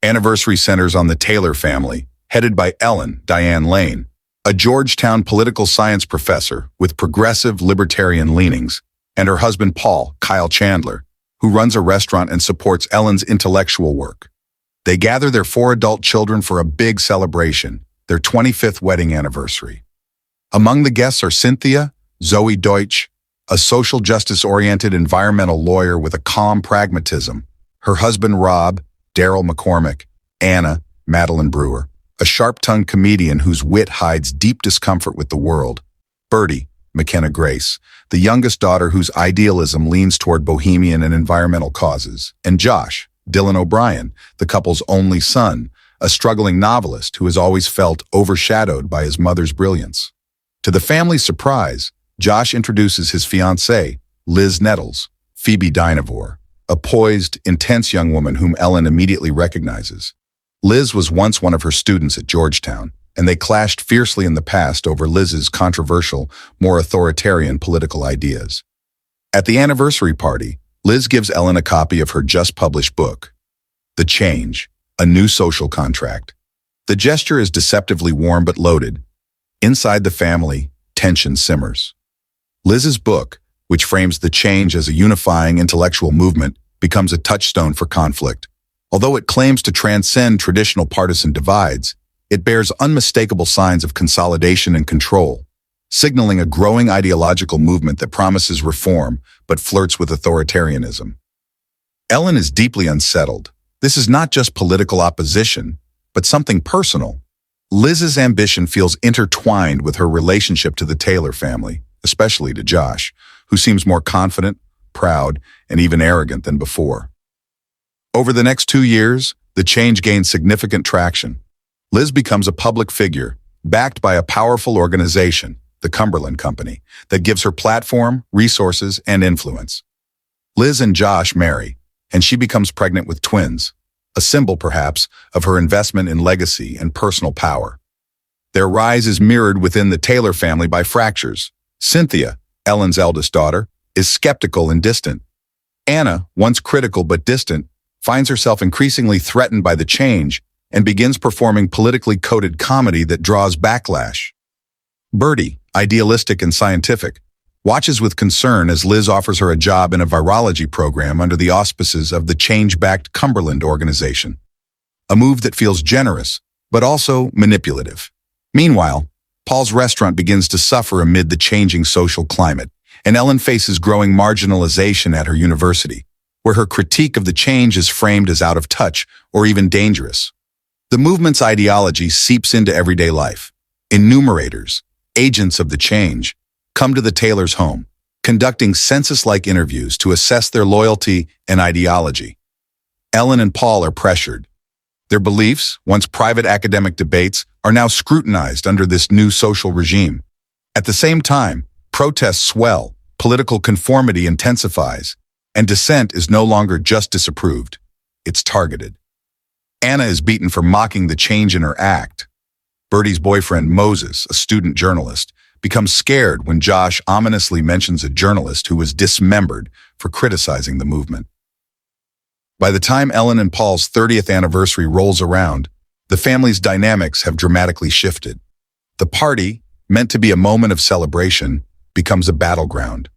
Anniversary centers on the Taylor family, headed by Ellen Diane Lane, a Georgetown political science professor with progressive libertarian leanings, and her husband Paul, Kyle Chandler, who runs a restaurant and supports Ellen's intellectual work. They gather their 4 adult children for a big celebration, their 25th wedding anniversary. Among the guests are Cynthia, Zoe Deutsch, a social justice-oriented environmental lawyer with a calm pragmatism, her husband Rob, Daryl McCormick, Anna, Madeline Brewer, a sharp-tongued comedian whose wit hides deep discomfort with the world, Bertie, McKenna Grace, the youngest daughter whose idealism leans toward bohemian and environmental causes, and Josh, Dylan O'Brien, the couple's only son, a struggling novelist who has always felt overshadowed by his mother's brilliance. To the family's surprise, Josh introduces his fiancée, Liz Nettles, Phoebe Dynevor, a poised, intense young woman whom Ellen immediately recognizes. Liz was once one of her students at Georgetown, and they clashed fiercely in the past over Liz's controversial, more authoritarian political ideas. At the anniversary party, Liz gives Ellen a copy of her just-published book, The Change, A New Social Contract. The gesture is deceptively warm but loaded. Inside the family, tension simmers. Liz's book, which frames the change as a unifying intellectual movement, becomes a touchstone for conflict. Although it claims to transcend traditional partisan divides, it bears unmistakable signs of consolidation and control, signaling a growing ideological movement that promises reform but flirts with authoritarianism. Ellen is deeply unsettled. This is not just political opposition, but something personal. Liz's ambition feels intertwined with her relationship to the Taylor family, especially to Josh, who seems more confident, proud, and even arrogant than before. Over the next 2 years, the change gains significant traction. Liz becomes a public figure, backed by a powerful organization, the Cumberland Company, that gives her platform, resources, and influence. Liz and Josh marry, and she becomes pregnant with twins, a symbol, perhaps, of her investment in legacy and personal power. Their rise is mirrored within the Taylor family by fractures. Cynthia, Ellen's eldest daughter, is skeptical and distant. Anna, once critical but distant, finds herself increasingly threatened by the change and begins performing politically coded comedy that draws backlash. Bertie, idealistic and scientific, watches with concern as Liz offers her a job in a virology program under the auspices of the change-backed Cumberland organization. A move that feels generous, but also manipulative. Meanwhile, Paul's restaurant begins to suffer amid the changing social climate, and Ellen faces growing marginalization at her university, where her critique of the change is framed as out of touch or even dangerous. The movement's ideology seeps into everyday life. Enumerators, agents of the change, come to the Taylors' home, conducting census-like interviews to assess their loyalty and ideology. Ellen and Paul are pressured. Their beliefs, once private academic debates, are now scrutinized under this new social regime. At the same time, protests swell, political conformity intensifies, and dissent is no longer just disapproved, it's targeted. Anna is beaten for mocking the change in her act. Bertie's boyfriend Moses, a student journalist, becomes scared when Josh ominously mentions a journalist who was dismembered for criticizing the movement. By the time Ellen and Paul's 30th anniversary rolls around, the family's dynamics have dramatically shifted. The party, meant to be a moment of celebration, becomes a battleground.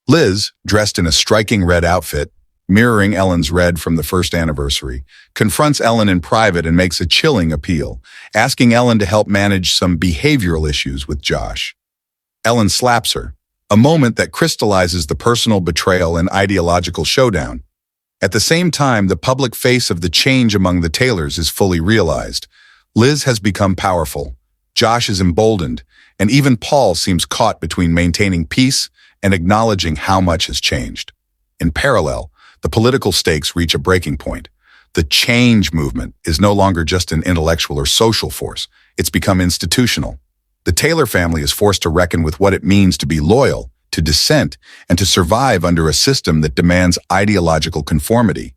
Liz, dressed in a striking red outfit, mirroring Ellen's red from the first anniversary, confronts Ellen in private and makes a chilling appeal, asking Ellen to help manage some behavioral issues with Josh. Ellen slaps her, a moment that crystallizes the personal betrayal and ideological showdown. At the same time, the public face of the change among the Taylors is fully realized. Liz has become powerful, Josh is emboldened, and even Paul seems caught between maintaining peace and acknowledging how much has changed. In parallel, the political stakes reach a breaking point. The change movement is no longer just an intellectual or social force, it's become institutional. The Taylor family is forced to reckon with what it means to be loyal, to dissent, and to survive under a system that demands ideological conformity.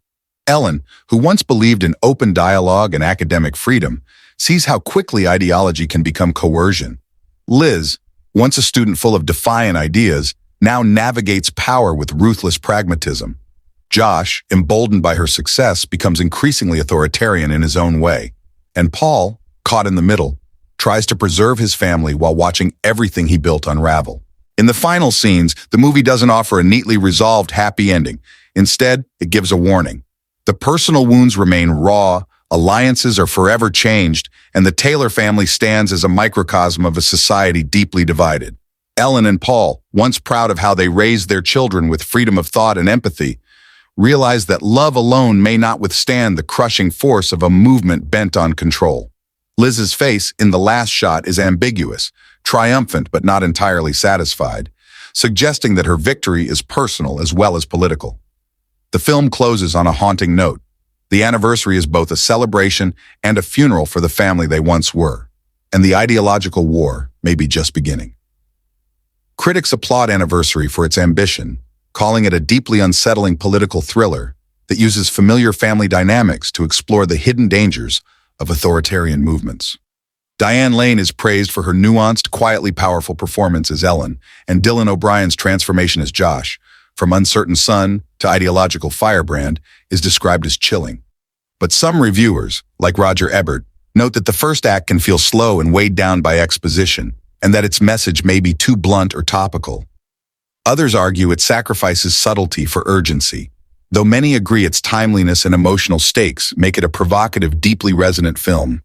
Ellen, who once believed in open dialogue and academic freedom, sees how quickly ideology can become coercion. Liz, once a student full of defiant ideas, now navigates power with ruthless pragmatism. Josh, emboldened by her success, becomes increasingly authoritarian in his own way. And Paul, caught in the middle, tries to preserve his family while watching everything he built unravel. In the final scenes, the movie doesn't offer a neatly resolved happy ending. Instead, it gives a warning. The personal wounds remain raw, alliances are forever changed, and the Taylor family stands as a microcosm of a society deeply divided. Ellen and Paul, once proud of how they raised their children with freedom of thought and empathy, realize that love alone may not withstand the crushing force of a movement bent on control. Liz's face in the last shot is ambiguous, triumphant but not entirely satisfied, suggesting that her victory is personal as well as political. The film closes on a haunting note. The anniversary is both a celebration and a funeral for the family they once were, and the ideological war may be just beginning. Critics applaud Anniversary for its ambition, calling it a deeply unsettling political thriller that uses familiar family dynamics to explore the hidden dangers of authoritarian movements. Diane Lane is praised for her nuanced, quietly powerful performance as Ellen, and Dylan O'Brien's transformation as Josh, from uncertain son to ideological firebrand, is described as chilling. But some reviewers, like Roger Ebert, note that the first act can feel slow and weighed down by exposition, and that its message may be too blunt or topical. Others argue it sacrifices subtlety for urgency, though many agree its timeliness and emotional stakes make it a provocative, deeply resonant film.